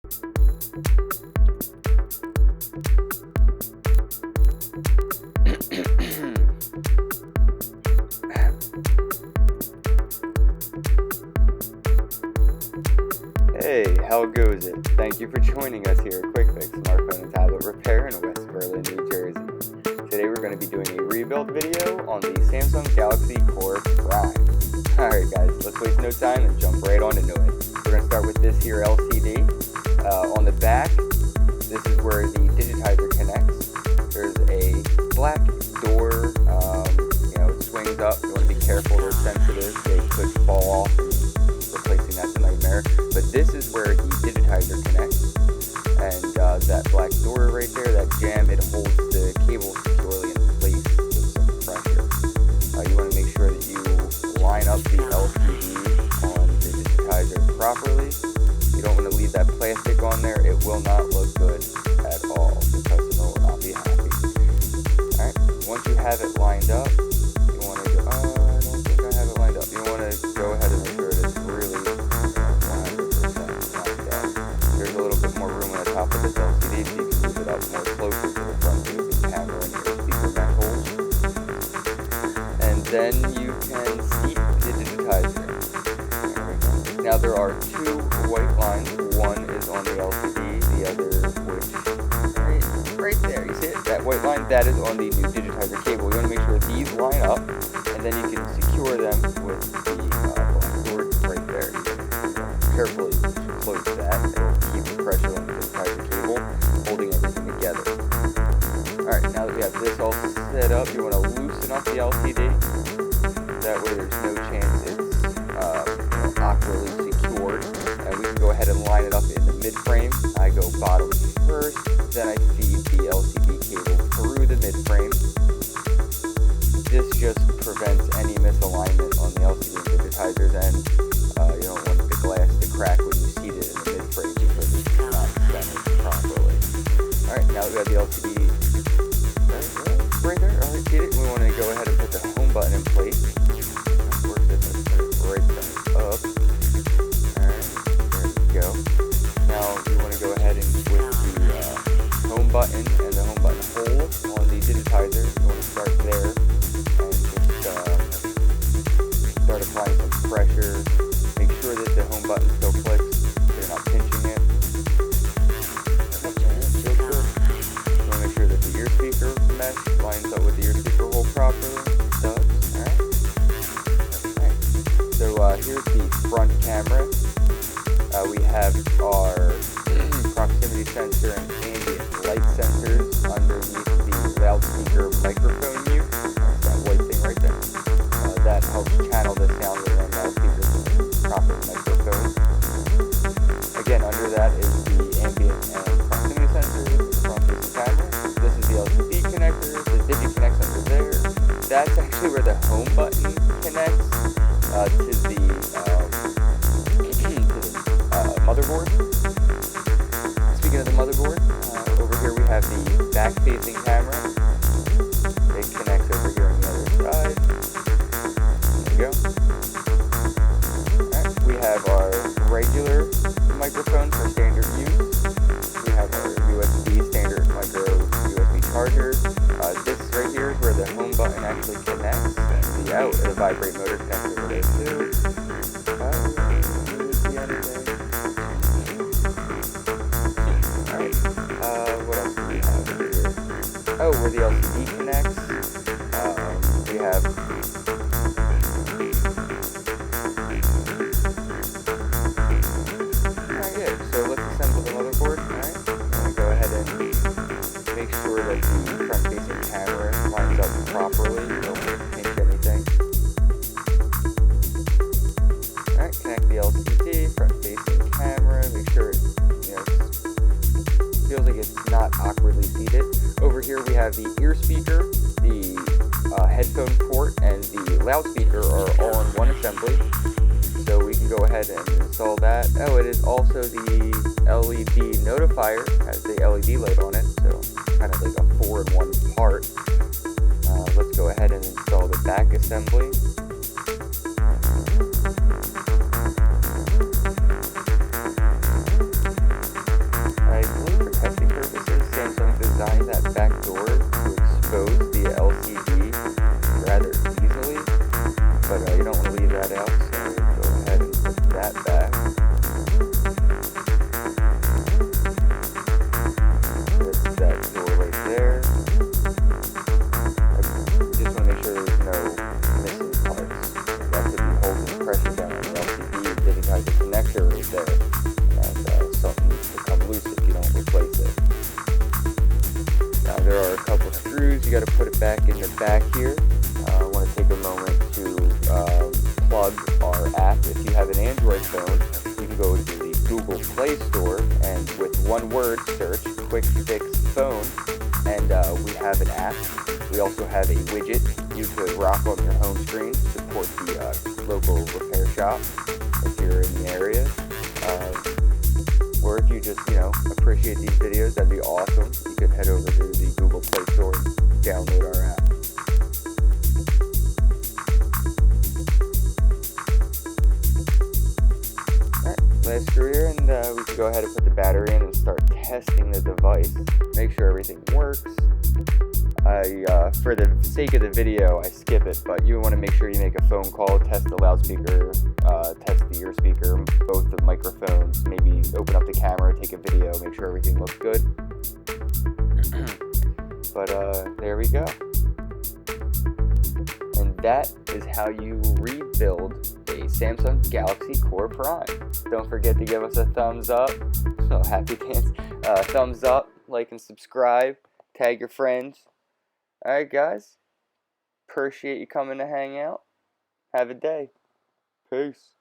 Hey, how goes it? Thank you for joining us here at Quick Fix Smartphone and Tablet Repair in West Berlin, New Jersey. Today we're going to be doing a rebuild video on the Samsung Galaxy Core Prime. Alright guys, let's waste no time and jump right on into it. We're going to start with this here LCD. On the back, this is where the digitizer connects. There's a black door, it swings up. You want to be careful, they're sensitive, they could fall off. Replacing that's a nightmare. But this is where the digitizer connects, and that black door right there, that jam, it holds the cable securely in place with some pressure. You want to make sure that you line up the LCD on the digitizer properly. You don't want to leave that plastic on there. It will not look good at all. The customer will not be happy. Alright, once you have it lined up, you want to go, I don't think I have it lined up. You want to go ahead and make sure it's really 100% lined up. There's a little bit more room on the top of this LCD, so you can move it up more closer to the front using the camera and your speaker vent holes. And then you can seat the digitizer. There we go. Now there are two white lines. One is on the LCD, the other which right there. You see it? That white line, that is on the new digitizer cable. You want to make sure these line up, and then you can secure them with the black cord right there. Carefully close that. It'll keep the pressure on the digitizer cable, holding everything together. Alright, now that we have this all set up, you want to loosen up the LCD. That way there's no chance it's awkwardly secured. And we can go ahead and line it up in the mid-frame. I go bottom first, then I feed the LCD cable through the mid-frame. This just prevents any misalignment on the LCD and digitizers, and you don't want the glass to crack when you seat it in the mid-frame because it's not centered properly. Alright, now that we have the LCD right there, alright, seated, we want to go ahead and put the home button in place. Work this right side up. Alright, there we go. Now you want to go ahead and with the home button and the home button hole on the digitizer, you want to start there and just start applying some pressure. Make sure that the home button still clicks, so you're not pinching it. Okay, feels good. You want to make sure that the ear speaker mesh lines up with the ear speaker hole properly. It does. Alright. Okay. So here's the front camera. We have our proximity sensor and ambient light sensors underneath the loudspeaker microphone mute. That white thing right there. That helps channel the sound within the loudspeaker to the proper microphone. Again, under that is the ambient and proximity sensors, the front-facing camera. This is the LCD connector. The Digi connects under there. That's actually where the home button connects to the motherboard. Speaking of the motherboard, over here we have the back-facing camera. It connects over here on the other side. There we go. Alright, we have our regular microphone for standard use. We have our USB standard micro USB charger. This right here is where the home button actually connects. And the out, the vibrate motor connects over there too. What else do we have here? Oh, where the LCD connects. We have so let's assemble the motherboard. Alright, I'm going to go ahead and make sure that the front-facing camera lines up properly. You don't want to pinch anything. Alright, connect the LCD, front-facing camera. Make sure it feels like it's not awkwardly seated. Over here we have the ear speaker, the headphone port, and the loudspeaker are all in one assembly. So we can go ahead and install that. Oh, it is also the LED notifier, has the LED light on it, so kind of like a 4-in-1 part. Let's go ahead and install the back assembly. screws, you got to put it back in the back here. I want to take a moment to plug our app. If you have an Android phone, you can go to the Google Play Store and with one word search Quick Fix Phone, and we have an app. We also have a widget you could rock on your home screen to support the local repair shop if you're in the area. Or if you just, appreciate these videos, that'd be awesome. You could head over to the Google Play Store and download our app. Alright, last screw here, and we can go ahead and put the battery in and start testing the device. Make sure everything works. For the sake of the video, I skip it, but you want to make sure you make a phone call, test the loudspeaker, test the ear speaker, both the microphones, maybe open up the camera, take a video, make sure everything looks good. But there we go. And that is how you rebuild a Samsung Galaxy Core Prime. Don't forget to give us a thumbs up. Oh, happy dance. Thumbs up, like and subscribe, tag your friends. Alright guys, appreciate you coming to hang out. Have a day. Peace.